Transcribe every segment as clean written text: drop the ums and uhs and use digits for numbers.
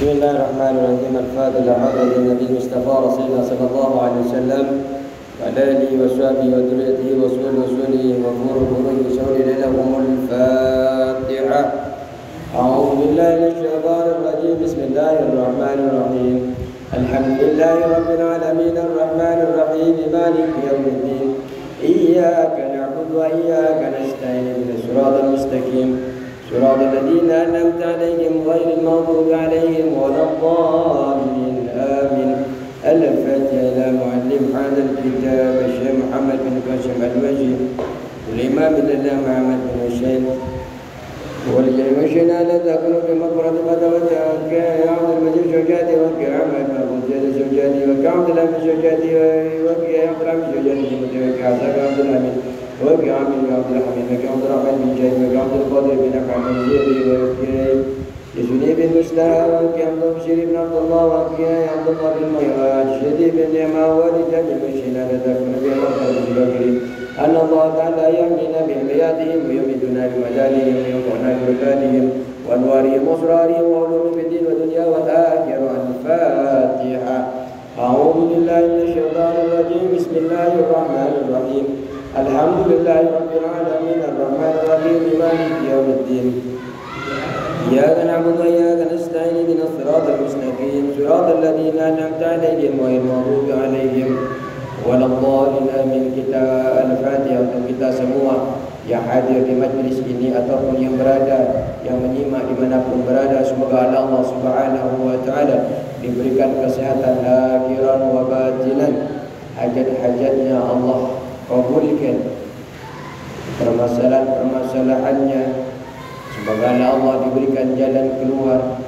Bismillahirrahmanirrahim. Al-Fatihah ala Nabi Mustafa Rasulullah sallallahu alaihi wasallam wa ala alihi wa sahbihi wa dhurriyyatihi wa sunnatihi wa furqurihi shawli lahumul Fatihah. A'udzu billahi minasyaitonir rajim. Bismillahirrahmanirrahim. Alhamdulillahi rabbil alamin arrahmanir rahim maliki yaumiddin. Iyyaka na'budu wa iyyaka nasta'in ihdinas siratal mustaqim. صراط الذين أنعمت عليهم غير المغضوب عليهم ولا الضالين آمين. الفاتحة إلى معلم هذا الكتاب الشيخ محمد بن قاسم الوجيه والإمام لله محمد بن حسين والجيش لا تكون بمقرة فتوجهك يا عبد المجيد شجاتي وكي عمد وكي شجاتي وكي عبد الله شجاتي وكي عبد الله شجاتي وكي عبد الأمين وكي عامل عبد الحميد وكي عبد الرحمن بن جاي وكي عبد القادر بن أحمد الزيري وكي يسوني بن مستهى وكي عبد البشير بن عبد الله وكي عبد الله بن ميراج شديد بن نعمة ورجال المشينا لتكون بمقر الزباكرين أن الله تعالى يحمينا بحمياتهم ويمدنا بمجالهم وينفعنا بركاتهم وأنوارهم وأسرارهم وعلوم في الدين والدنيا والآخرة. الفاتحة. أعوذ بالله من الشيطان الرجيم. بسم الله الرحمن الرحيم. الحمد لله رب العالمين الرحمن الرحيم مالك يوم الدين. إياك نعبد وإياك نستعين اهدنا الصراط المستقيم صراط الذين أنعمت عليهم غير المغضوب عليهم wala dhalin. Amin. Kita Al-Fatihah untuk kita semua yang hadir di majlis ini ataupun yang berada, yang menyimak dimanapun berada. Semoga Allah Subhanahu wa Ta'ala diberikan kesehatan lahiran wa batinan. Hajat-hajatnya Allah kabulkan, permasalahan-permasalahannya semoga Allah diberikan jalan keluar.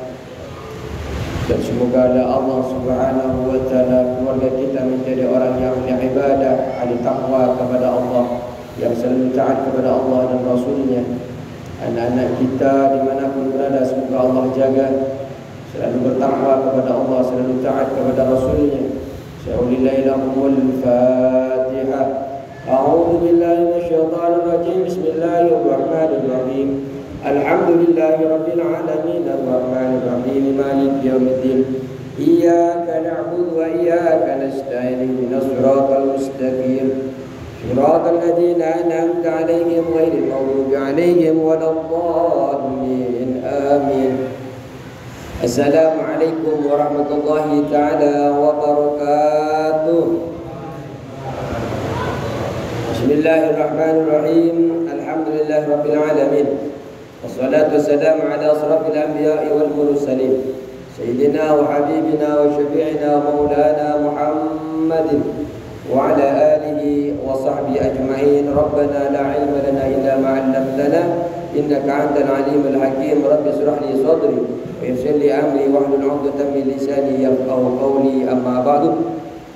Dan semoga Allah Subhanahu wa Ta'ala keluarga kita menjadi orang yang ahli ibadah, ahli taqwa kepada Allah, yang selalu taat kepada Allah dan Rasulnya. Anak-anak kita dimanapun berada semoga Allah jaga, selalu bertakwa kepada Allah, selalu taat kepada Rasulnya. Sa'ulillahi lahumul Fatihah. A'udzu billahi minasyaitonir rajim. Bismillahirrahmanirrahim. Alhamdulillahi rabbil alamin arrahmanir rahim maliki yaumiddin. Iyyaka na'budu wa iyyaka nasta'in ihdinas siratal mustaqim siratal ladzina an'amta 'alaihim ghairil maghdubi 'alaihim waladdallin. Amin. Assalamualaikum warahmatullahi taala wabarakatuh. Bismillahirrahmanirrahim. Alhamdulillahi rabbil alamin. Wassalatu wassalamu ala asrafil anbiya'i wal mursalin sayyidina wa habibina wa syafi'ina maulana Muhammadin wa ala alihi wa sahbihi ajma'in. Rabbana la ilma lana illa ma 'allamtana innaka antal alimul hakim. Rabbi ishrah li sadri wa yassir li amri wahlul 'uqdatam min lisani yafqahu qawli. Amma ba'du.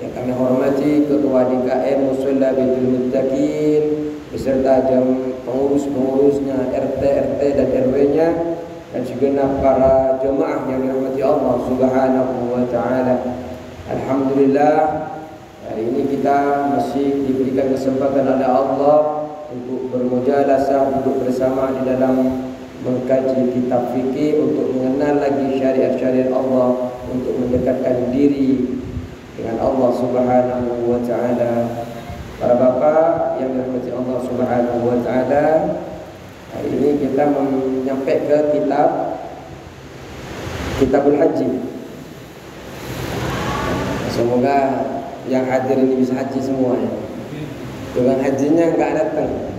Yang kami hormati Ketua DKM Mushola Baitul Muttaqin beserta pengurus-pengurusnya, RT dan RW-nya, dan segenap para jemaah yang dirahmati Allah Subhanahu wa Ta'ala. Alhamdulillah, hari ini kita masih diberikan kesempatan oleh Allah untuk bermujalasah, duduk bersama di dalam mengkaji kitab fikih, untuk mengenal lagi syariat-syariat Allah, untuk mendekatkan diri dengan Allah Subhanahu wa Ta'ala. Para bapak yang dirahmati Allah Subhanahu wa Ta'ala, hari ini kita menyampai ke Kitabul Haji. Semoga yang hadir ini bisa haji semua ya. Tukang hajinya enggak datang.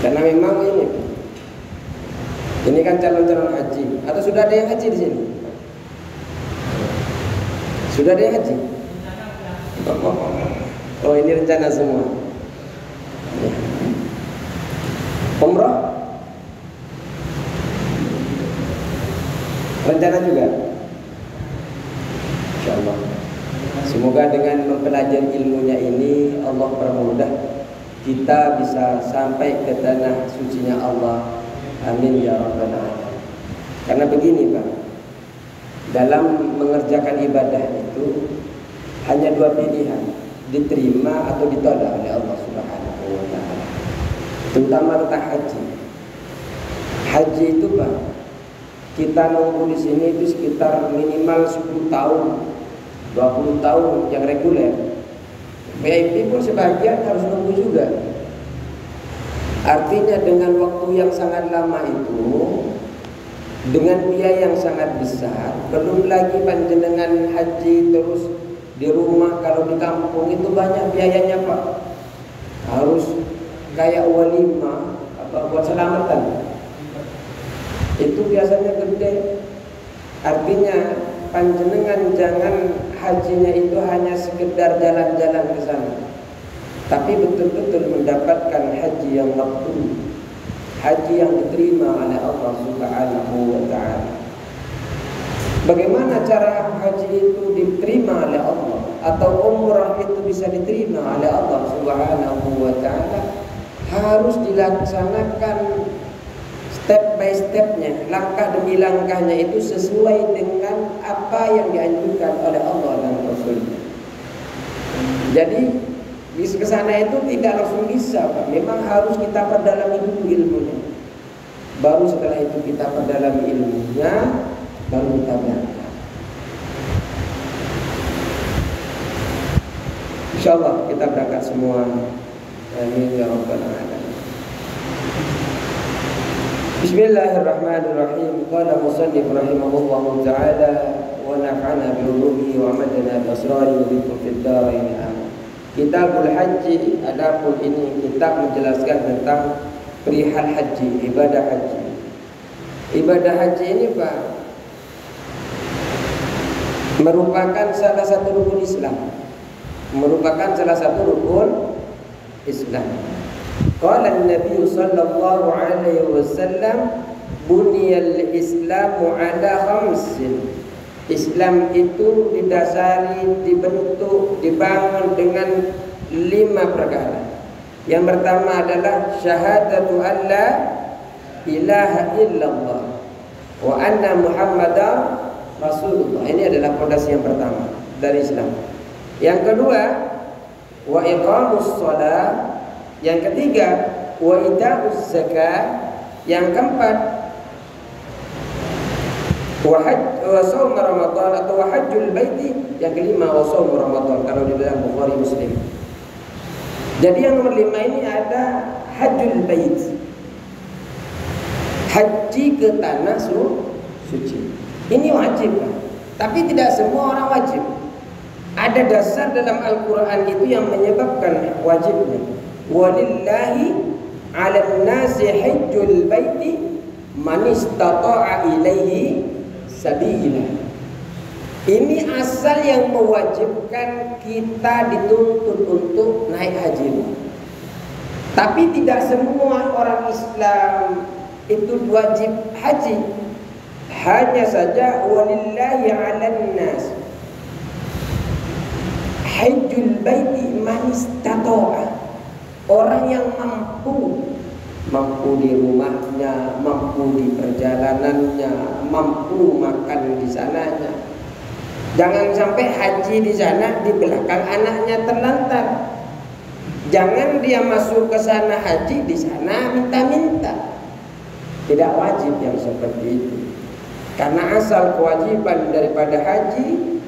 Karena memang ini kan calon-calon haji. Atau sudah ada yang haji di sini? Sudah ada yang haji? Oh, ini rencana semua. Umrah? Rencana juga? InsyaAllah. Semoga dengan mempelajari ilmunya ini Allah permudah kita bisa sampai ke tanah sucinya Allah. Amin ya rabbal alamin. Karena begini Pak, dalam mengerjakan ibadah itu hanya dua pilihan, diterima atau ditolak oleh Allah Subhanahu wa Ta'ala. Terutama tentang haji. Haji itu Pak, kita nunggu di sini itu sekitar minimal 10 tahun, 20 tahun yang reguler. VIP pun sebagian harus nunggu juga. Artinya dengan waktu yang sangat lama itu, dengan biaya yang sangat besar, belum lagi panjenengan haji terus di rumah, kalau di kampung itu banyak biayanya Pak. Harus kayak walimah buat selamatan. Itu biasanya gede. Artinya panjenengan jangan hajinya itu hanya sekedar jalan-jalan ke sana, tapi betul-betul mendapatkan haji yang mabrur, haji yang diterima oleh Allah Subhanahu wa ta'ala. Bagaimana cara haji itu diterima oleh Allah, atau umrah itu bisa diterima oleh Allah Subhanahu wa ta'ala? Harus dilaksanakan step by stepnya, langkah demi langkahnya itu sesuai dengan apa yang dianjurkan oleh Allah dan Rasulnya. Jadi di kesana itu tidak langsung bisa Pak. Memang harus kita perdalami dulu ilmunya. Baru setelah itu kita perdalami ilmunya, baru kita berangkat. InsyaAllah kita berangkat semua. Amin ya rabbal alamin. Bismillahirrahmanirrahim. Qala musannif rahimahullahu ta'ala wa nafa'ana bi ulumihi wa amadana bi asrarihi wa bikum fid dharain amin. Kitabul Haji, adapun ini kitab menjelaskan tentang perihal haji, ibadah haji. Ibadah haji ini Pak merupakan salah satu rukun Islam. Merupakan salah satu rukun Islam. Qala Nabi sallallahu alaihi wasallam, buniyal Islamu ala khamsin. Islam itu didasari, dibentuk, dibangun dengan 5 perkara. Yang pertama adalah syahadatu alla ilaha illallah wa anna Muhammadar Rasulullah. Ini adalah fondasi yang pertama dari Islam. Yang kedua, wa iqamus shalah. Yang ketiga, wa ita'uz zakah. Yang keempat, wa shaum Ramadan atau wa hajjul baiti. Yang kelima, wa shaum Ramadan kalau di dalam Bukhari Muslim. Jadi yang nomor 5 ini ada hajjul bait. Haji ke tanah suci. Ini wajib, tapi tidak semua orang wajib. Ada dasar dalam Al-Quran itu yang menyebabkan wajibnya. Walillahi 'alan nasi hajjul baiti man istata'a ilaihi sabila. Ini asal yang mewajibkan kita dituntut untuk naik haji. Tapi tidak semua orang Islam itu wajib haji. Hanya saja walillahi 'alan nas hajjul baiti man istata'a. Orang yang mampu di rumahnya, mampu di perjalanannya, mampu makan di sananya. Jangan sampai haji di sana, di belakang anaknya terlantar. Jangan dia masuk ke sana haji, di sana minta-minta. Tidak wajib yang seperti itu. Karena asal kewajiban daripada haji,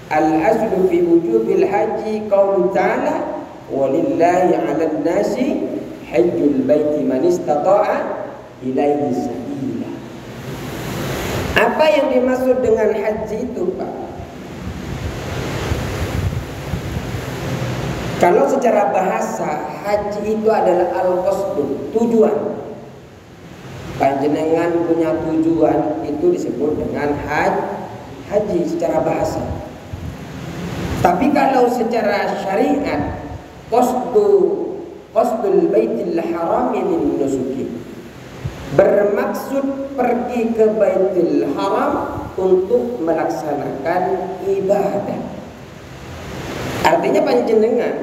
al-aslu fi wujubil haji qaulu ta'ala, walillahi 'alan nasi hajjul baiti man istata'a ilaihi sabila. Apa yang dimaksud dengan haji itu Pak? Kalau secara bahasa, haji itu adalah al-qasdu, tujuan. Panjenengan punya tujuan, itu disebut dengan haji secara bahasa. Tapi kalau secara syariat, qasdul baitil haram min nusuki, bermaksud pergi ke Baitul Haram untuk melaksanakan ibadah. Artinya panjenengan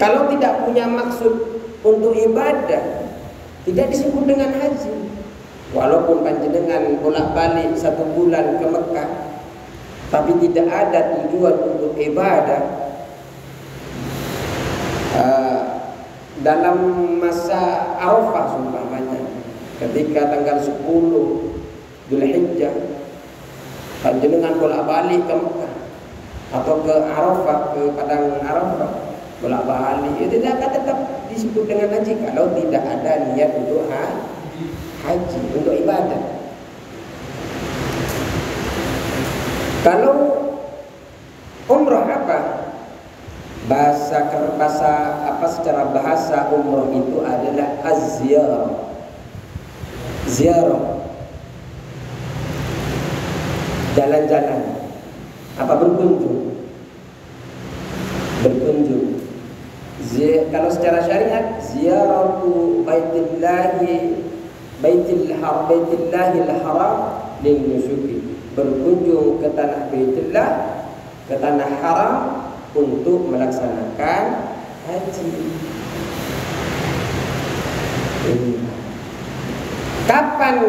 kalau tidak punya maksud untuk ibadah, tidak disebut dengan haji. Walaupun panjenengan bolak-balik 1 bulan ke Mekah, tapi tidak ada tujuan untuk ibadah. Dalam masa Arafah umpamanya, ketika tanggal 10 Dzulhijjah panjenengan bolak-balik ke Mekah atau ke Arafah, ke padang Arafah, bolak-balik itu tidak akan tetap disebut dengan haji kalau tidak ada niat untuk haji, untuk ibadah. Kalau umroh apa? Secara bahasa umroh itu adalah az-ziyarah. Ziarah, jalan-jalan, apa berkunjung. Kalau secara syariat ziaratu baitillahil haram lin nusuki, berkunjung ke tanah Baitullah, ke tanah haram untuk melaksanakan haji. Kapan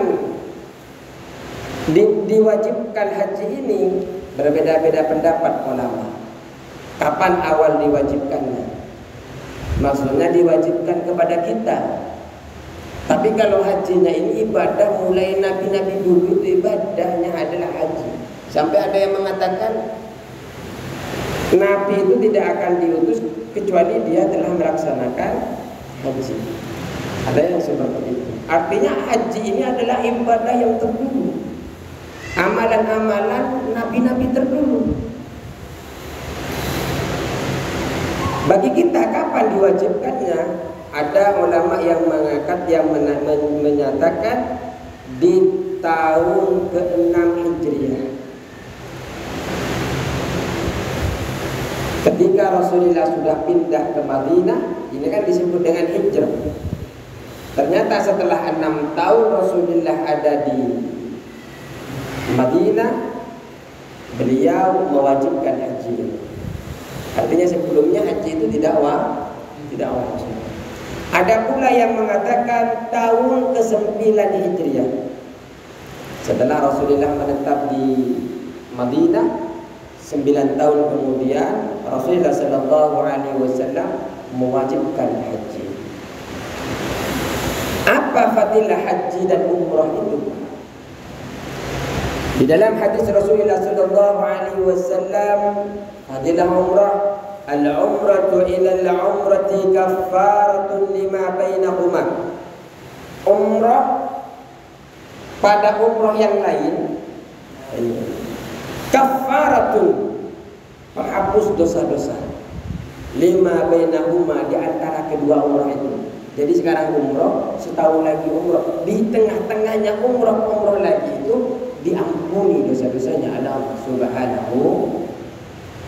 diwajibkan haji ini? Berbeda-beda pendapat ulama. Kapan awal diwajibkannya? Maksudnya diwajibkan kepada kita. Tapi kalau hajinya ini ibadah, mulai nabi-nabi dulu itu ibadahnya adalah haji. Sampai ada yang mengatakan nabi itu tidak akan diutus kecuali dia telah melaksanakan haji. Ada yang seperti itu. Artinya haji ini adalah ibadah yang terdahulu, amalan-amalan nabi-nabi terdahulu. Bagi kita kapan diwajibkannya? Ada ulama yang menyatakan di tahun ke-6 Hijriah. Ketika Rasulullah sudah pindah ke Madinah, ini kan disebut dengan hijrah. Ternyata setelah 6 tahun Rasulullah ada di Madinah, beliau mewajibkan haji. Artinya sebelumnya haji itu tidak wajib. Ada pula yang mengatakan tahun ke-9 Hijriah. Setelah Rasulullah menetap di Madinah, 9 tahun kemudian Rasulullah sallallahu alaihi wasallam mewajibkan haji. Apa fadilah haji dan umrah itu? Di dalam hadis Rasulullah sallallahu alaihi wasallam, fadilah umrah, al-umratu ila al-umrati kaffaratun lima bainahuma. Umrah pada umrah yang lain kaffaratun, menghapus dosa-dosa, lima bainahuma, di antara kedua umrah itu. Jadi sekarang umrah, setahun lagi umrah, di tengah-tengahnya umrah lagi itu diampuni dosa-dosanya oleh Allah Subhanahu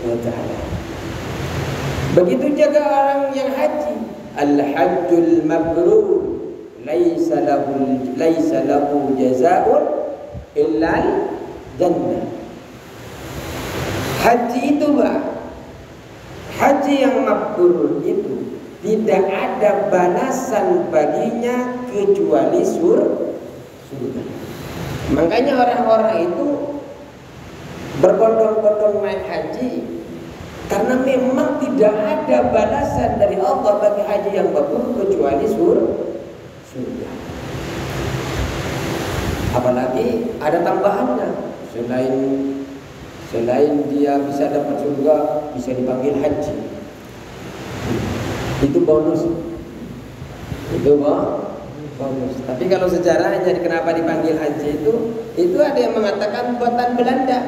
wa ta'ala. Begitu juga orang yang haji, al-hajjul mabrur laisa lahu jazaa'un illa al-jannah. Haji itu haji yang mabrur itu tidak ada balasan baginya kecuali surga. Makanya orang-orang itu berbondong-bondong naik haji karena memang tidak ada balasan dari Allah bagi haji yang mabrur kecuali surga. Apalagi ada tambahannya, selain dia bisa dapat surga, bisa dipanggil haji. Itu bonus. Bonus. Tapi kalau sejarahnya kenapa dipanggil haji itu ada yang mengatakan buatan Belanda.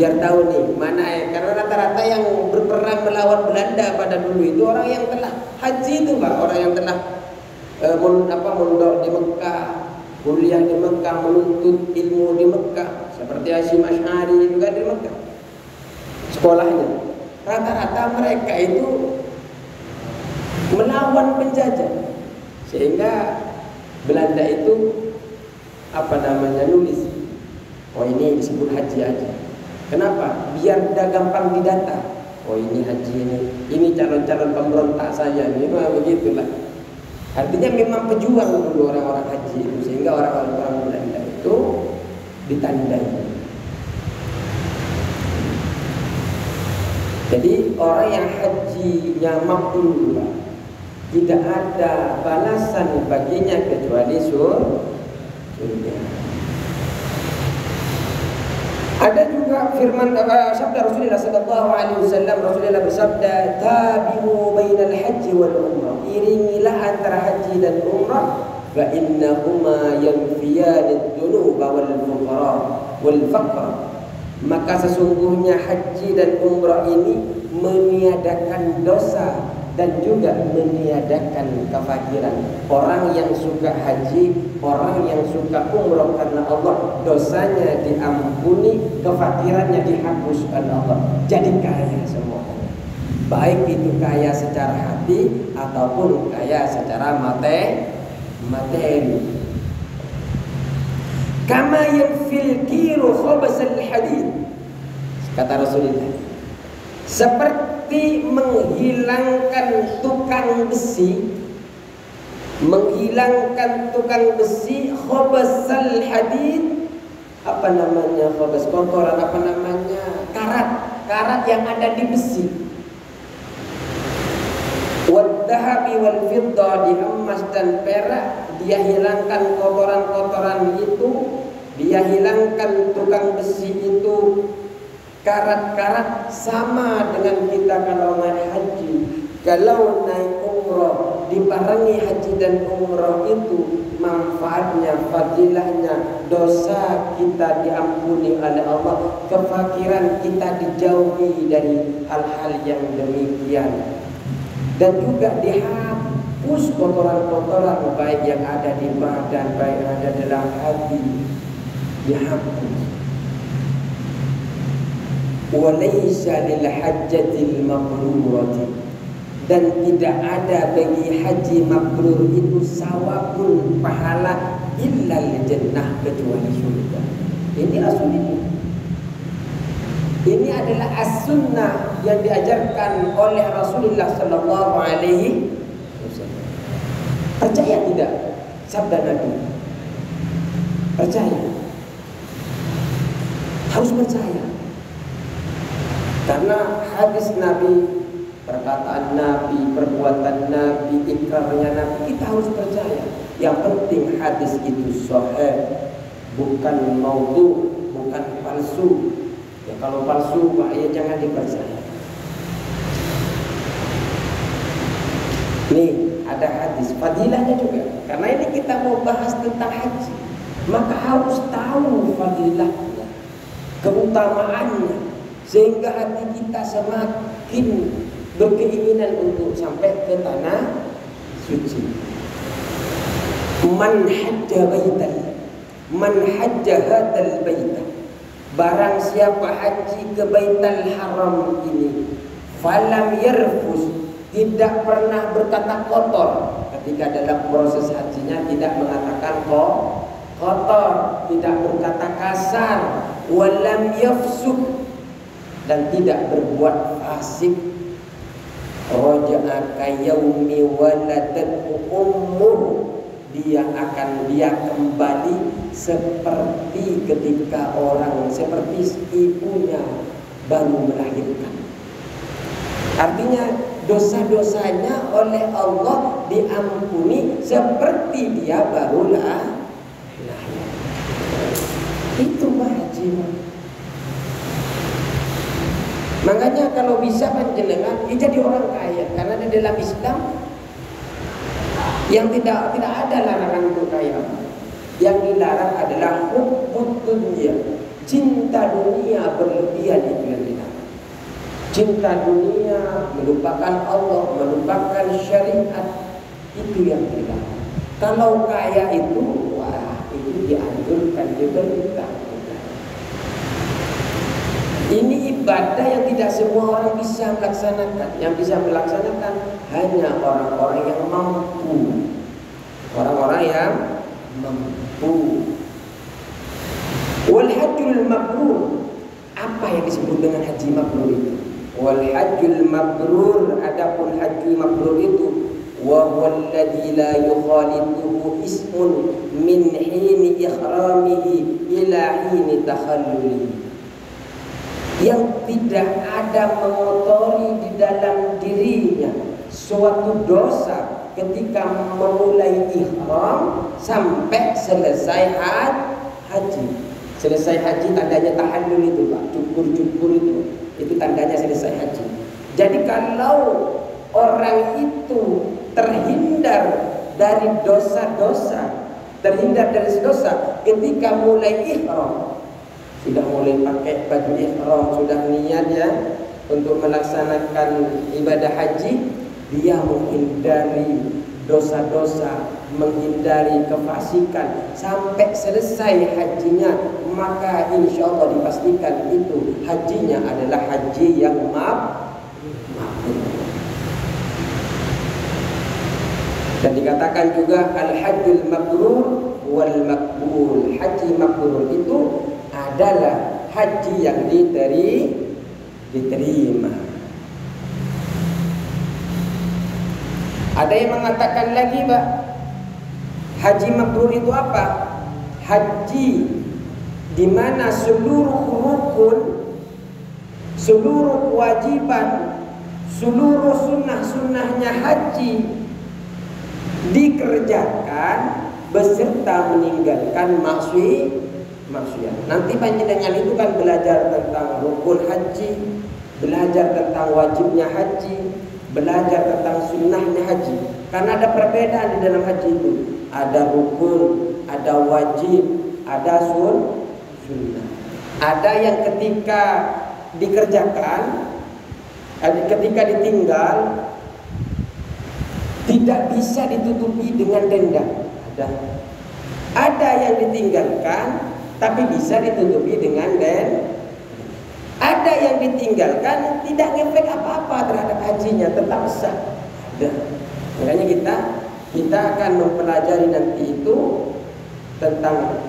Biar tahu nih mana karena rata-rata yang berperang melawan Belanda pada dulu itu orang yang telah haji itu, Pak, orang yang telah mondok di Mekah, kuliah di Mekah, menuntut ilmu di Mekah, seperti Hasyim Asy'ari juga di Mekah sekolahnya. Rata-rata mereka itu melawan penjajah, sehingga Belanda itu nulis, oh ini disebut haji aja. Kenapa? Biar tidak gampang didata. Oh ini haji ini calon-calon pemberontak saja, ini begitulah. Artinya memang pejuang dulu orang-orang haji itu, sehingga orang-orang Belanda itu ditandai. Jadi orang yang hajinya mabrur tidak ada balasan baginya kecuali surga. Ada juga firman sabda Rasulullah sallallahu alaihi wasallam. Rasulullah bersabda, "Tabi'u bainal haji wal umrah." Iringilah antara haji dan umrah, fa innahuma yanfiyan ad-dunuba wal fuqara wal faqr. Maka sesungguhnya haji dan umrah ini meniadakan dosa dan juga meniadakan kefakiran. Orang yang suka haji, orang yang suka umrah karena Allah, dosanya diampuni, kefakirannya dihapuskan Allah. Jadi kaya semua. Baik itu kaya secara hati ataupun kaya secara materi. Kama yanfil kiru khabasal hadid. Kata Rasulullah, seperti menghilangkan tukang besi, khabasal hadid, apa namanya khabas, kotoran, apa namanya, karat yang ada di besi. Wadhahabi wal fidda, di emas dan perak, dia hilangkan kotoran-kotoran itu, dia hilangkan tukang besi itu, karat-karat. Sama dengan kita kalau naik haji, kalau naik umrah, dibarengi haji dan umrah itu manfaatnya, fadilahnya, dosa kita diampuni oleh Allah, kefakiran kita dijauhi dari hal-hal yang demikian, dan juga dihapus kotoran-kotoran baik yang ada di badan, baik yang ada dalam hati, dihapus. Walaysa lil hajjatil mabrurati, dan tidak ada bagi haji mabrur itu sawabun, pahala, illal jannah, kecuali surga. Ini Rasulullah. Ini adalah as-sunnah yang diajarkan oleh Rasulullah sallallahu alaihi wasallam. Percaya tidak sabda Nabi? Percaya. Harus percaya. Karena hadis Nabi, perkataan Nabi, perbuatan Nabi, ikrarnya Nabi, kita harus percaya. Yang penting hadis itu sahih, bukan maudhu, bukan palsu. Ya, kalau palsu, ya jangan dipercaya. Nih, ada hadis fadilahnya juga. Karena ini kita mau bahas tentang haji, maka harus tahu fadilahnya, keutamaannya, sehingga hati kita semakin berkeinginan untuk sampai ke tanah suci. Man hajja hadal baita, barang siapa haji ke Baitul Haram ini, falam yarfus, tidak pernah berkata kotor. Ketika dalam proses hajinya tidak mengatakan kotor, tidak berkata kasar, walam yafsuk, dan tidak berbuat fasik, raja'a kayaumi waladatu ummuh, dia kembali seperti ketika seperti ibunya baru melahirkan. Artinya dosa-dosanya oleh Allah diampuni seperti dia baru lahir. Itu haji. Makanya kalau bisa panjenengan jadi orang kaya, karena di dalam Islam yang tidak ada larangan untuk kaya. Yang dilarang adalah hubbud dunya, cinta dunia berlebihan, itu yang dilarang. Cinta dunia, melupakan Allah, melupakan syariat, itu yang dilarang. Kalau kaya itu, wah, itu dianjurkan, diberitakan. Ini ibadah yang tidak semua orang bisa melaksanakan. Yang bisa melaksanakan hanya orang-orang yang mampu. Orang-orang yang mampu. Wal hajjul mabrur, apa yang disebut dengan haji mabrur itu? Wal hajjul mabrur, adapun haji mabrur itu, wa huwa alladhi la yukhalituhu ismun min hini ikhramihi ila hini takhallulihi, yang tidak ada mengotori di dalam dirinya suatu dosa ketika memulai ihram sampai selesai haji. Selesai haji tandanya tahallul itu Pak, cukur-cukur itu tandanya selesai haji. Jadi kalau orang itu terhindar dari dosa-dosa, ketika mulai ihram, sudah mulai pakai baju ihram, sudah niat ya untuk melaksanakan ibadah haji, dia menghindari dosa-dosa, menghindari kefasikan sampai selesai hajinya, maka insya Allah dipastikan itu hajinya adalah haji yang mabrur. Dan dikatakan juga al-hajjul mabrur wal maqbul. Haji mabrur itu adalah haji yang diterima. Ada yang mengatakan lagi, Pak, haji mabrur itu apa? Haji di mana seluruh rukun, seluruh kewajiban, seluruh sunnah-sunnahnya haji dikerjakan beserta meninggalkan maksiat. Nanti panjenengan itu kan belajar tentang rukun haji, belajar tentang wajibnya haji, belajar tentang sunnahnya haji. Karena ada perbedaan di dalam haji itu. Ada rukun, ada wajib, ada sunnah. Ada yang ketika dikerjakan, ketika ditinggal, tidak bisa ditutupi dengan denda. Ada yang ditinggalkan tapi bisa ditutupi dengan denda. Ada yang ditinggalkan tidak ngefek apa-apa terhadap hajinya, tetap sah. Makanya kita akan mempelajari nanti itu tentang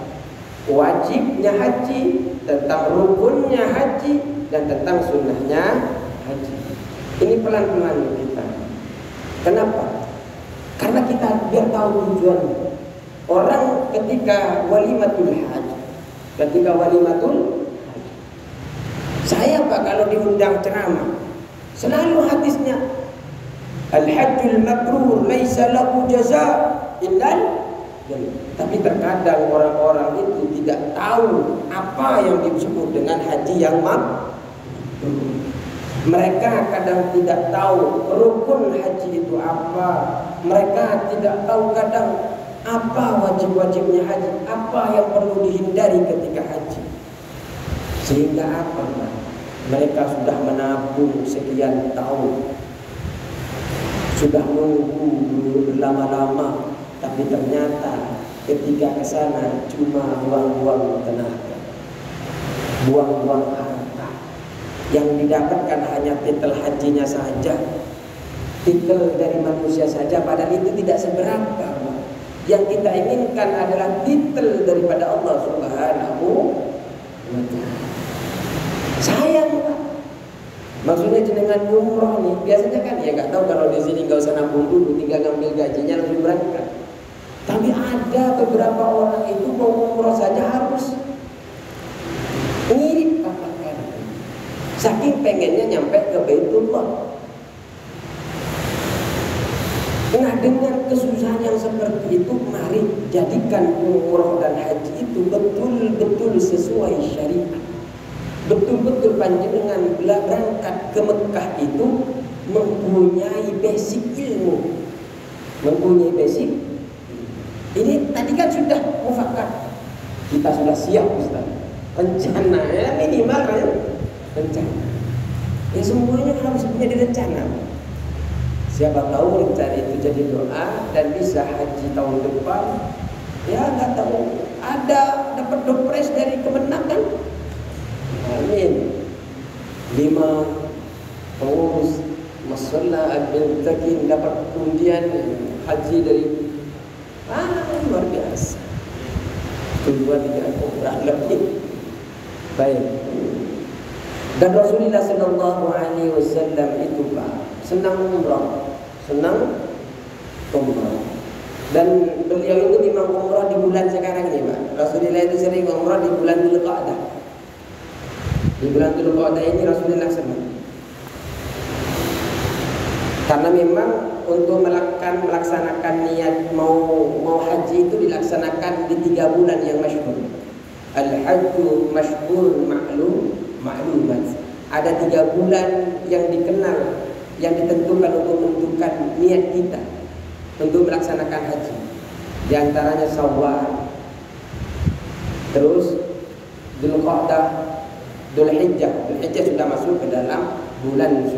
wajibnya haji, tentang rukunnya haji, dan tentang sunnahnya haji. Ini pelan-pelan kita. Kenapa? Karena kita biar tahu tujuannya. Orang ketika walimatul haji, saya Pak kalau diundang ceramah selalu hadisnya al-hajjul mabrur laisa lahu jazaa illal jannah. Tapi terkadang orang-orang itu tidak tahu apa yang disebut dengan haji yang mabrur. Mereka kadang tidak tahu rukun haji itu apa. Mereka tidak tahu kadang apa wajib-wajibnya haji, apa yang perlu dihindari ketika haji. Sehingga apa? Mereka sudah menabung sekian tahun, sudah menunggu berlama-lama, tapi ternyata ketika ke sana cuma buang-buang tenaga, buang-buang harta. Yang didapatkan hanya titel hajinya saja, titel dari manusia saja, padahal itu tidak seberapa. Yang kita inginkan adalah titel daripada Allah Subhanahu wa ta'ala. Sayang Pak. Maksudnya jenengan umroh nih, biasanya kan ya nggak tahu kalau di sini nggak usah nabung dulu, tinggal ngambil gajinya langsung berangkat. Tapi ada beberapa orang itu mau umroh saja harus ngirit pakai kartu, saking pengennya nyampe ke Baitullah. Nah, dengan kesusahan yang seperti itu, mari jadikan umroh dan haji itu betul-betul sesuai syariat. Betul-betul panjenengan berangkat ke Mekah itu mempunyai basic ilmu, mempunyai basic. Ini tadi kan sudah mufakat, kita sudah siap Ustaz. Rencana ya minimal kan rencana. Ya semuanya harus punya direncana. Siapa tahu rencana itu jadi doa dan bisa haji tahun depan. Ya nggak tahu, ada dapat dopres dari Kemenak kan? Amin. 5 pengurus masalah Abdul Takin dapat undian haji dari luar biasa. 2-3 orang lebih. Baik. Dan Rasulullah Sallallahu Alaihi Wasallam itu Pak senang umrah, senang umrah. Dan beliau itu memang umrah di bulan sekarang ini Pak. Rasulullah itu sering umrah di bulan Dzulqa'dah. Di bulan Dzulqa'dah ini Rasulullah senang. Karena memang untuk melaksanakan niat mau haji itu dilaksanakan di 3 bulan yang masyhur. Al-hajju masyhur ma'lumat. Ada 3 bulan yang dikenal, yang ditentukan untuk menentukan niat kita untuk melaksanakan haji. Di antaranya Syawal, terus Dzulqa'dah, Dzulhijjah. Dzulhijjah sudah masuk ke dalam bulan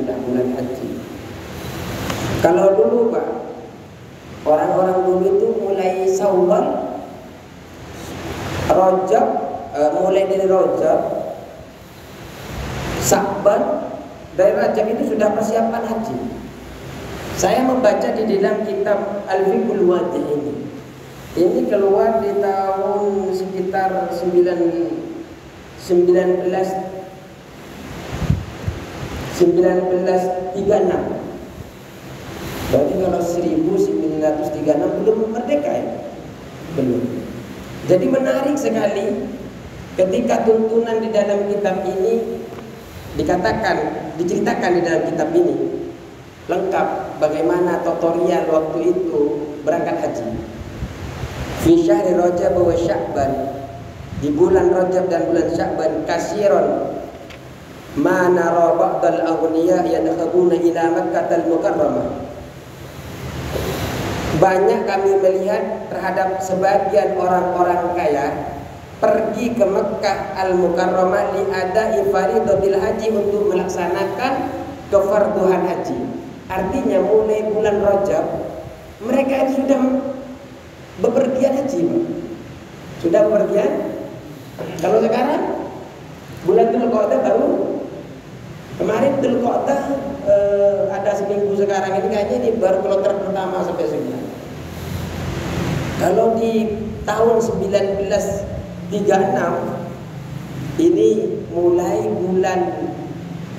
haji. Kalau dulu Pak, orang-orang dulu itu mulai Syawal, Rajab, mulai dari Rajab, Sya'ban, dari Rajab itu sudah persiapan haji. Saya membaca di dalam kitab Al-Fiqhul Wadih ini. Ini keluar di tahun sekitar 1936. Berarti kalau 1936 belum merdeka ya? Belum. Jadi menarik sekali ketika tuntunan di dalam kitab ini diceritakan di dalam kitab ini lengkap bagaimana tutorial waktu itu berangkat haji. Fi syahri Rajab wa Sya'ban, di bulan Rajab dan bulan Sya'ban, kasiron ma nara ba'dal aghniya yadkhuluna ila Makkah al-Mukarramah. Banyak kami melihat terhadap sebagian orang-orang kaya pergi ke Mekah Al-Mukarramah li ada'i faridatil haji, untuk melaksanakan kefarduhan haji. Artinya mulai bulan Rajab mereka itu sudah bepergian haji, Pak. Sudah bepergian. Kalau sekarang bulan Dzulqa'dah baru kemarin Dzulqa'dah ada seminggu, sekarang ini kayaknya ini baru kloter pertama sampai 9. Kalau di tahun 1936 ini mulai bulan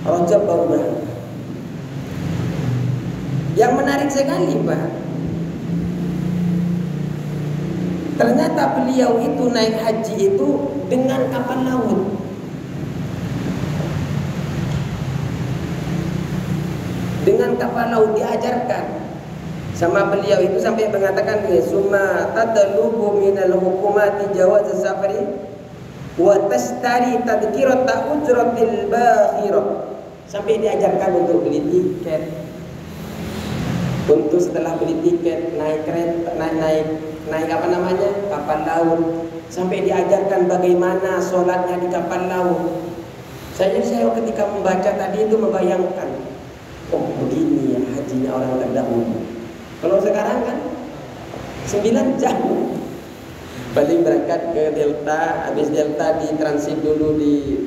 Rajab baru berangkat. Yang menarik sekali Pak, ternyata beliau itu naik haji itu dengan kapal laut. Dengan kapal laut diajarkan sama beliau itu sampai mengatakan ini, summa tadlubu minal hukumati jawaz safari wa tastari tadhkirata ujratil bakhirah. Sampai diajarkan untuk beli tiket, untuk setelah beli tiket naik kereta, naik apa namanya, kapal laut. Sampai diajarkan bagaimana sholatnya di kapal laut. Saya ketika membaca tadi itu membayangkan, oh begini ya hajinya orang terdahulu. Kalau sekarang kan 9 jam. Paling berangkat ke Delta, habis Delta di transit dulu di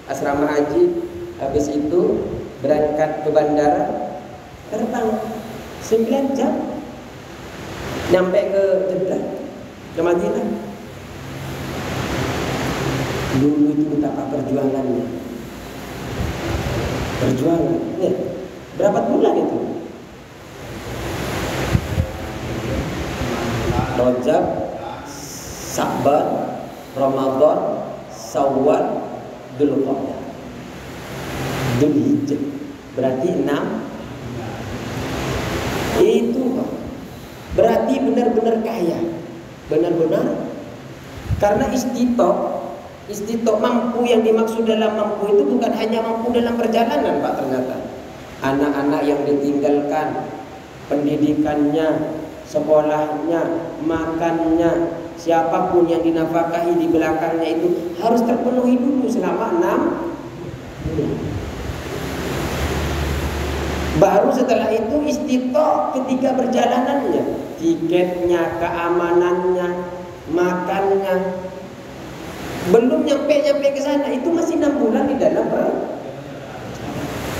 asrama haji, habis itu berangkat ke bandara, terbang 9 jam nyampe ke Jeddah, ke Madinah. Dulu itu betapa perjuangannya. Perjuangan. Berapa bulan itu? Rajab, Sya'ban, Ramadan, Syawal, Dzulqa'dah, Dzulhijjah. Berarti 6. Itu berarti benar-benar kaya. Benar-benar. Karena istitok mampu, yang dimaksud dalam mampu itu bukan hanya mampu dalam perjalanan Pak, ternyata. Anak-anak yang ditinggalkan, pendidikannya, sekolahnya, makannya, siapapun yang dinafkahi di belakangnya itu harus terpenuhi dulu selama 6 bulan. Baru setelah itu istiqomah ketika perjalanannya, tiketnya, keamanannya, makannya. Belum nyampe ke sana, itu masih 6 bulan di dalam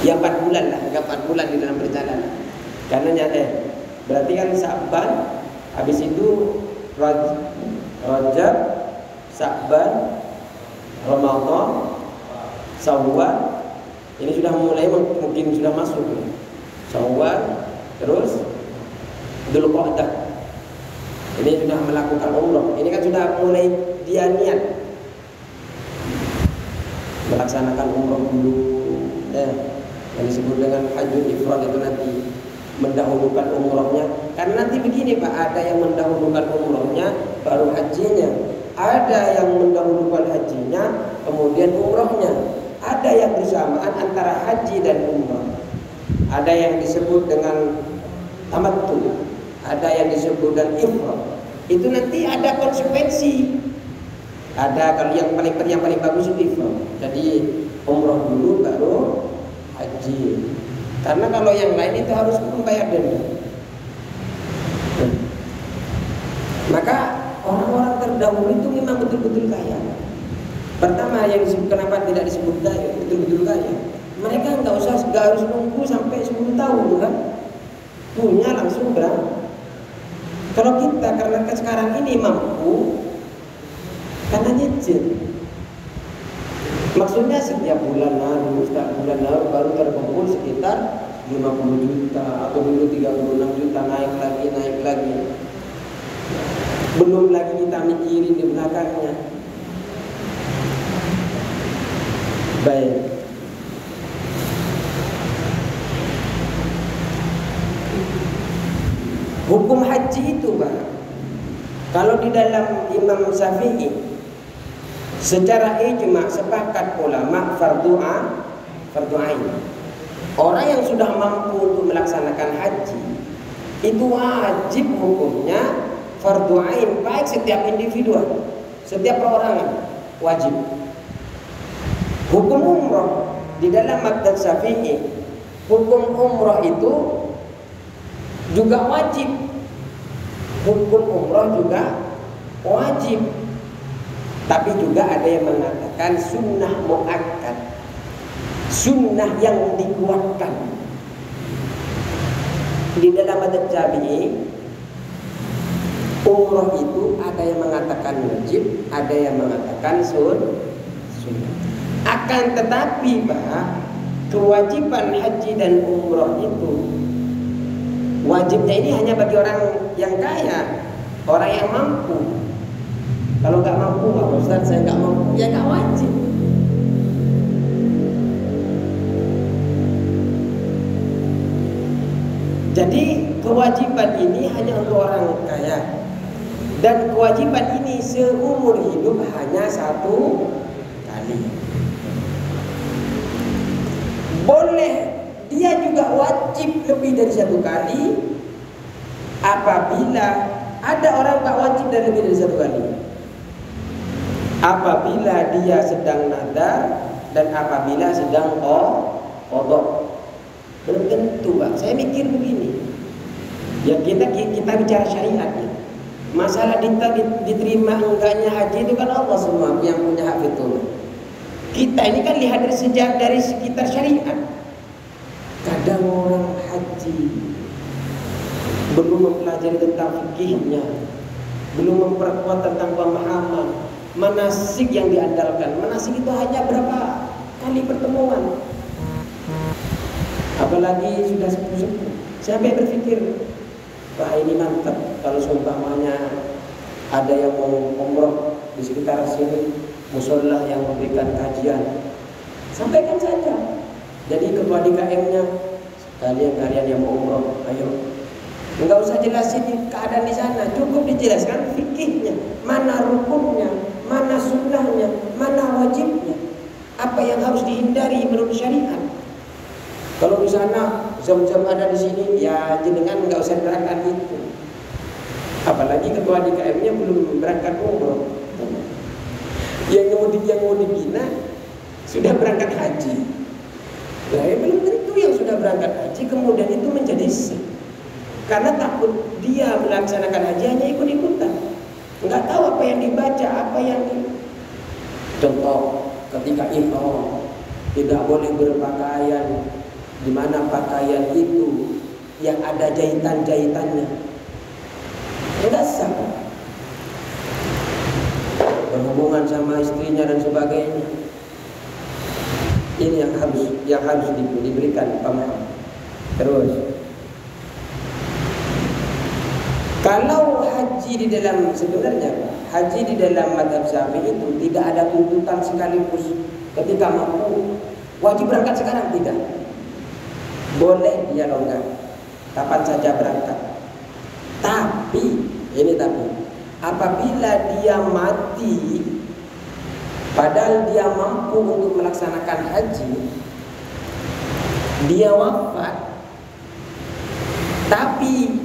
ya 4 bulan lah, 4 bulan di dalam perjalanan. Karena berarti kan Sya'ban, habis itu Rajab, Sya'ban, Ramadan, Syawal. Ini sudah mulai, mungkin sudah masuk Syawal, terus Dzulqa'dah. Ini sudah melakukan umrah. Ini kan sudah mulai dia niat melaksanakan umrah dulu, yang disebut dengan hajjul ifrad itu nanti. mendahulukan umrohnya. Karena nanti begini Pak, ada yang mendahulukan umrohnya baru hajinya, ada yang mendahulukan hajinya kemudian umrohnya, ada yang bersamaan antara haji dan umroh, ada yang disebut dengan tamattu, ada yang disebut dengan ifrad. Itu nanti ada konsekuensi. Ada kalau yang paling bagus itu ifrad. Jadi umroh dulu baru haji. Karena kalau yang lain itu harus membayar denda. Maka orang-orang terdahulu itu memang betul-betul kaya. Pertama yang disebut, kenapa tidak disebut kaya, betul-betul kaya? Mereka nggak harus nunggu sampai 10 tahun kan? Punya langsung berangkat. Kalau kita karena sekarang ini mampu karena nyicil. Maksudnya setiap bulan baru terkumpul sekitar 50 juta atau dulu 36 juta, naik lagi. Belum lagi kita mikirin di belakangnya. Baik. Hukum haji itu Pak, kalau di dalam Imam Syafi'i secara ijma sepakat ulama fardu ain. Orang yang sudah mampu untuk melaksanakan haji itu wajib hukumnya fardu ain, baik setiap individu, setiap perorangan wajib. Hukum umroh di dalam madzhab Syafi'i, hukum umroh itu juga wajib. Hukum umroh juga wajib. Tapi juga ada yang mengatakan sunnah muakkad, sunnah yang dikuatkan. Di dalam madzhab Syafi'i, umroh itu ada yang mengatakan wajib, ada yang mengatakan sunnah. Akan tetapi Pak, kewajiban haji dan umroh itu wajibnya ini hanya bagi orang yang kaya, orang yang mampu. Kalau nggak mampu, Pak Ustaz saya nggak mampu, ya nggak wajib. Jadi kewajiban ini hanya untuk orang kaya, dan kewajiban ini seumur hidup hanya satu kali. Boleh dia juga wajib lebih dari satu kali apabila ada orang tak wajib dan lebih dari satu kali. Apabila dia sedang nadar dan apabila sedang qadha. Belum tentu Pak. Saya mikir begini. Ya kita bicara syariat ya. Masalah diterima enggaknya haji itu kan Allah semua yang punya hak fitur. Kita ini kan lihat dari sekitar syariat. Kadang orang haji belum mempelajari tentang fikihnya, belum memperkuat tentang pemahaman manasik yang diandalkan. Manasik itu hanya berapa kali pertemuan, apalagi sudah sepuh-sepuh. Sampai berpikir, wah ini mantap kalau seumpamanya ada yang mau umroh di sekitar sini, musola yang memberikan kajian, sampaikan saja. Jadi ketua DKM-nya, kalian yang mau umroh, ayo. Enggak usah jelasin keadaan di sana, cukup dijelaskan fikihnya, mana rukunnya, mana sunnahnya, mana wajibnya, apa yang harus dihindari menurut syariat. Kalau di sana jam-jam ada di sini, ya jenengan enggak usah berangkat itu. Apalagi ketua DKM-nya belum berangkat umroh. Yang mudik Bina sudah berangkat haji. Nah, belum tentu yang sudah berangkat haji kemudian itu menjadi sah. Karena takut dia melaksanakan haji hanya ikut-ikutan, nggak tahu apa yang dibaca, apa yang contoh ketika ihram tidak boleh berpakaian di mana pakaian itu yang ada jahitan-jahitannya, nggak sah. Berhubungan sama istrinya dan sebagainya. Ini yang harus diberikan pemahaman. Terus, kalau haji di dalam madzhab Syafi'i itu tidak ada tuntutan sekaligus ketika mampu wajib berangkat sekarang, tidak. Boleh dia longgar. kapan saja berangkat. Tapi apabila dia mati padahal dia mampu untuk melaksanakan haji, dia wafat, tapi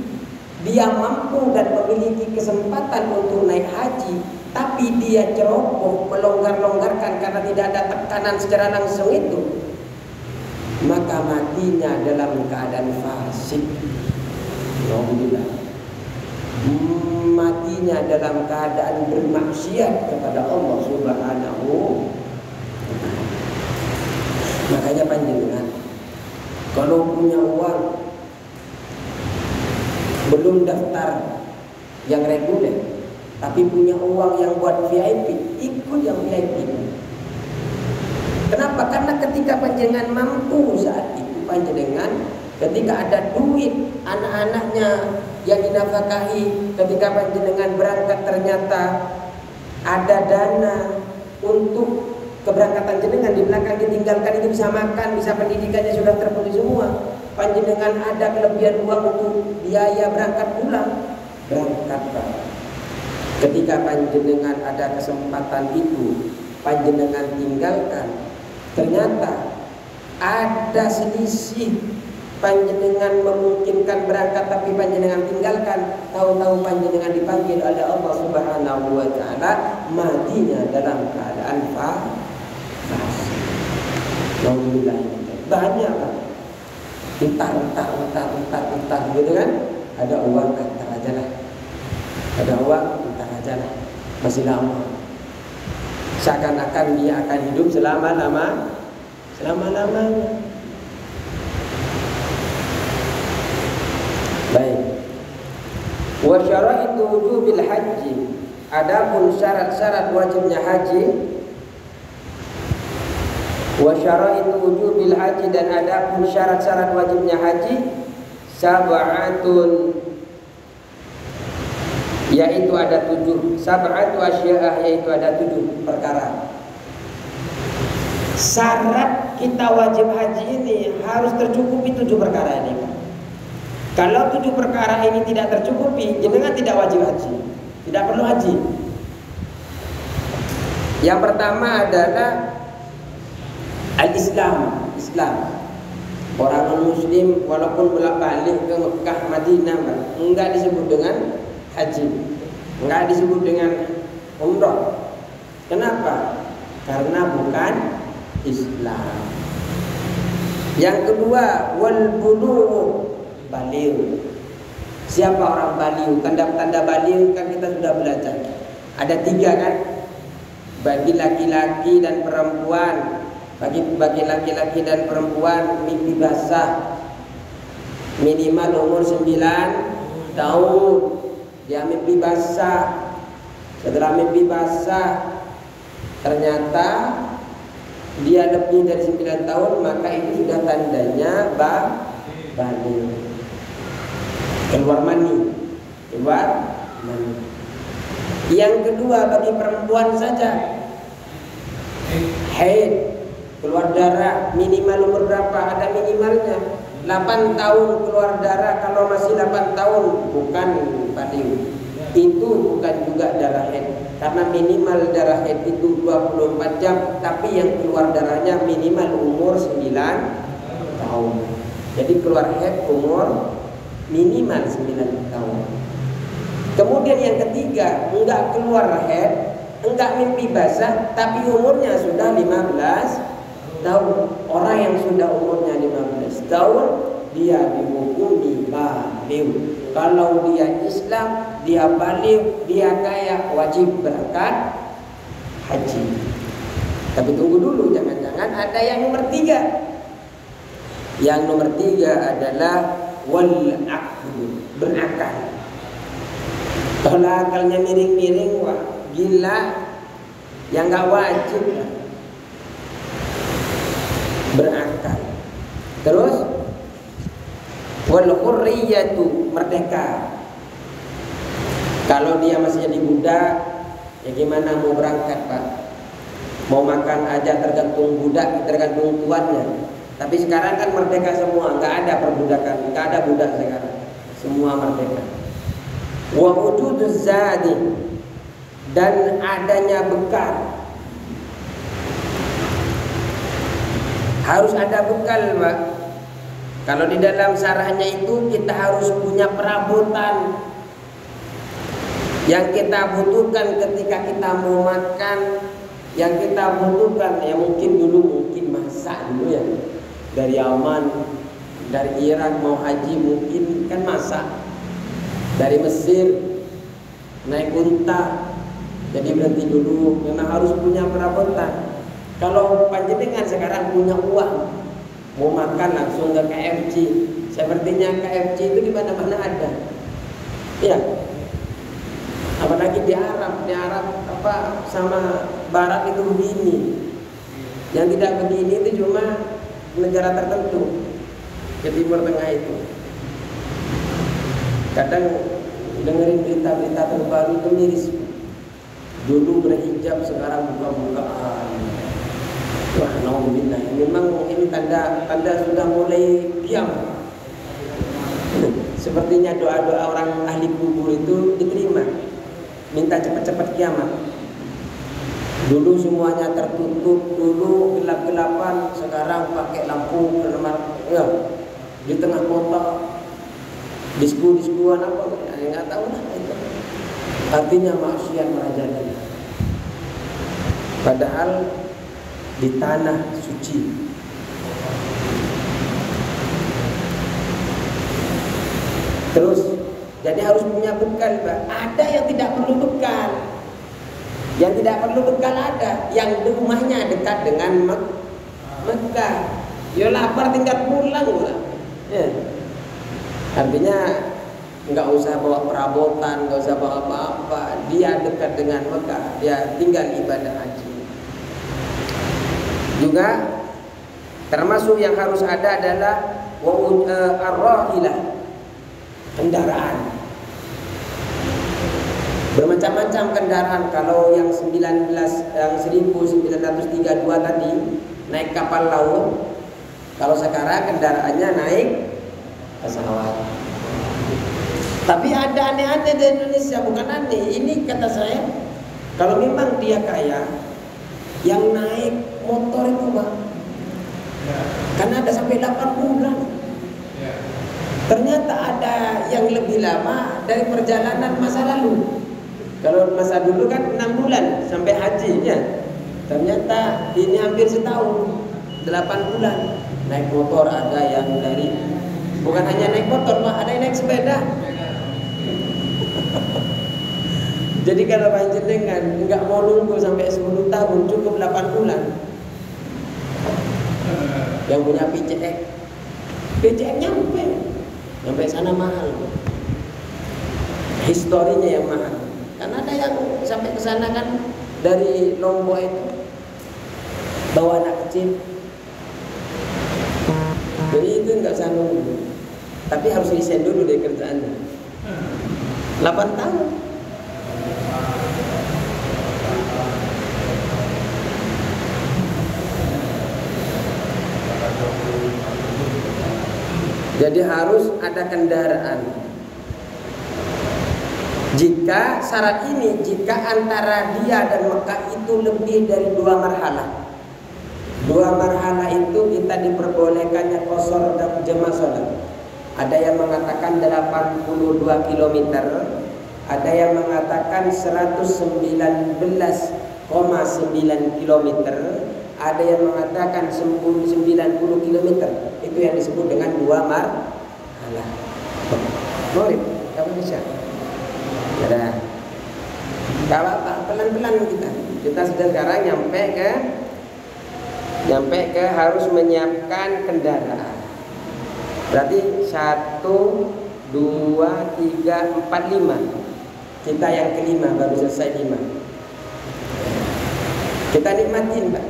dia mampu dan memiliki kesempatan untuk naik haji, tapi dia ceroboh, melonggar-longgarkan karena tidak ada tekanan secara langsung itu, maka matinya dalam keadaan fasik. Alhamdulillah. Matinya dalam keadaan bermaksiat kepada Allah Subhanahu. Makanya panjenengan kalau punya uang belum daftar yang reguler, tapi punya uang yang buat VIP, ikut yang VIP. Kenapa? Karena ketika panjenengan mampu saat itu, panjenengan ketika ada duit anak-anaknya yang dinafkahi, ketika panjenengan berangkat ternyata ada dana untuk keberangkatan jenengan, di belakang ditinggalkan itu bisa makan, bisa pendidikannya sudah terpenuhi semua. Panjenengan ada kelebihan uang untuk biaya berangkat pulang, berangkatlah. Ketika panjenengan ada kesempatan itu, panjenengan tinggalkan, ternyata ada selisih, panjenengan memungkinkan berangkat tapi panjenengan tinggalkan, tahu-tahu panjenengan dipanggil oleh Allah Subhanahu wa taala, matinya dalam keadaan fasik. Alhamdulillah. Banyak kan? Entar gitu kan? Ada uang entar aja lah. Ada uang entar aja lah. Masih lama. Seakan-akan dia akan hidup selama-lamanya. Baik. Wa syaraitu wujubil haji. Adapun syarat-syarat wajibnya haji. Wa syaraitu wujubil haji, dan adapun syarat-syarat wajibnya haji sab'atun, yaitu ada 7. Sab'atu asya'ah, yaitu ada 7 perkara. Syarat kita wajib haji ini harus tercukupi 7 perkara ini. Kalau 7 perkara ini tidak tercukupi, jenengan tidak wajib haji, tidak perlu haji. Yang pertama adalah Islam. Orang non-muslim walaupun bolak-balik ke Mekah, Madinah, enggak disebut dengan haji, enggak disebut dengan umrah. Kenapa? Karena bukan Islam. Yang kedua, wal bulugh, baligh. Siapa orang baligh? Tanda-tanda baligh kan kita sudah belajar. Ada 3 kan? Bagi laki-laki dan perempuan. Bagi laki-laki dan perempuan mimpi basah minimal umur 9 tahun. Dia mimpi basah. Setelah mimpi basah ternyata dia lebih dari 9 tahun, maka itu sudah tandanya baligh. Keluar mani. Yang kedua, bagi perempuan saja, haid, keluar darah, minimal umur berapa? Ada minimalnya. 8 tahun keluar darah. Kalau masih 8 tahun bukan baligh. Itu bukan juga darah haid. Karena minimal darah haid itu 24 jam, tapi yang keluar darahnya minimal umur 9 tahun. Jadi keluar haid umur minimal 9 tahun. Kemudian yang ketiga, enggak keluar haid, enggak mimpi basah, tapi umurnya sudah 15 tahun. Orang yang sudah umurnya 15 tahun, dia dihukumi baligh. Kalau dia Islam, dia baligh, dia kaya, wajib berangkat haji. Tapi tunggu dulu, jangan-jangan ada yang nomor 3. Yang nomor 3 adalah wal aql, berakal. Kalau akalnya miring-miring, wah gila, yang nggak wajib lah. Berakal. Terus wal hurriyatu, merdeka. Kalau dia masih jadi budak, ya gimana mau berangkat, Pak? Mau makan aja tergantung budak, tergantung tuannya. Tapi sekarang kan merdeka semua, nggak ada perbudakan, nggak ada budak sekarang, semua merdeka. Wa wujuduz zadi, dan adanya bekal. Harus ada bekal, Pak. Kalau di dalam syarahnya itu kita harus punya perabotan yang kita butuhkan ketika kita mau makan, yang kita butuhkan ya mungkin masak dulu ya. Dari Yaman, dari Irak mau haji mungkin kan masak. Dari Mesir naik unta, jadi berhenti dulu. Memang harus punya perabotan. Kalau panjenengan sekarang punya uang, mau makan langsung ke KFC. Sepertinya KFC itu di mana-mana ada. Iya. Apalagi di Arab apa sama Barat itu begini. Yang tidak begini itu cuma negara tertentu ke Timur Tengah itu. Kadang dengerin berita-berita terbaru itu miris. Dulu berhijab, sekarang buka-bukaan. Wah, naudzubillah. Memang ini tanda sudah mulai kiamat. Sepertinya doa-doa orang ahli kubur itu diterima. Minta cepat-cepat kiamat. Dulu semuanya tertutup, dulu gelap-gelapan, sekarang pakai lampu ya, di tengah kota, disku-diskuan apa, ya, nggak tahu lah itu. Artinya maksiat merajalela. Padahal di tanah suci. Terus, jadi harus punya bekal, Pak. Ada yang tidak perlu bekal. Yang tidak perlu bekal ada, yang rumahnya dekat dengan Mekah. Ya lapar tinggal pulang lah. Ya. Artinya nggak usah bawa perabotan, nggak usah bawa apa-apa. Dia dekat dengan Mekah, dia tinggal ibadah haji. Juga termasuk yang harus ada adalah ar-rahilah, kendaraan. Bermacam-macam kendaraan. Kalau yang 1932 tadi naik kapal laut. Kalau sekarang kendaraannya naik pesawat. Tapi ada aneh-aneh di Indonesia, bukan aneh. Ini kata saya, kalau memang dia kaya, yang naik motor itu Bang, karena ada sampai 8 bulan. Ternyata ada yang lebih lama dari perjalanan masa lalu. Kalau masa dulu kan 6 bulan sampai hajinya. Ternyata ini hampir setahun, 8 bulan. Naik motor ada yang dari, bukan hanya naik motor, ada yang naik sepeda. Jadi kalau panjenengan nggak mau nunggu sampai 10 tahun, cukup 8 bulan. Yang punya PCX nyampe sana mahal. Historinya yang mahal. Karena ada yang sampai ke sana kan dari Lombok itu bawa anak kecil. Jadi itu nggak usah nunggu. Tapi harus resign dulu deh kerjaannya. 8 tahun. Jadi harus ada kendaraan. Jika syarat ini, jika antara dia dan Mekah itu lebih dari 2 marhalah. 2 marhalah itu kita diperbolehkannya qashar dan jama' salat. Ada yang mengatakan 82 km, ada yang mengatakan 119,9 km, ada yang mengatakan 90 km. Itu yang disebut dengan 2 marhalah. Boleh, kamu bisa. Ada. Kalau pelan-pelan kita sudah sekarang nyampe ke harus menyiapkan kendaraan. Berarti 1, 2, 3, 4, 5. Kita yang kelima baru selesai 5. Kita nikmatin, Pak.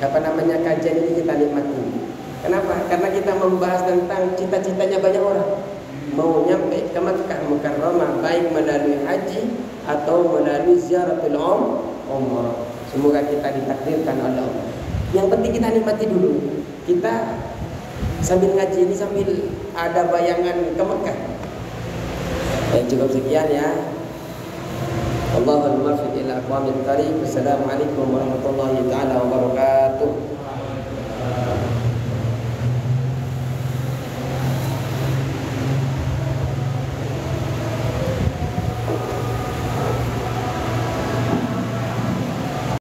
Apa namanya kajian ini kita nikmatin. Kenapa? Karena kita membahas tentang cita-citanya banyak orang. Mau nyampe ke Makkah Mukarramah baik melalui haji atau melalui ziaratul umrah. Semoga kita ditakdirkan oleh Allah. Yang penting kita nikmati dulu. Kita Sambil ngaji ini sambil ada bayangan ke Mekah. Cukup sekian ya. Allahul muwaffiq ila aqwamit thariq. Wassalamualaikum warahmatullahi taala wabarakatuh.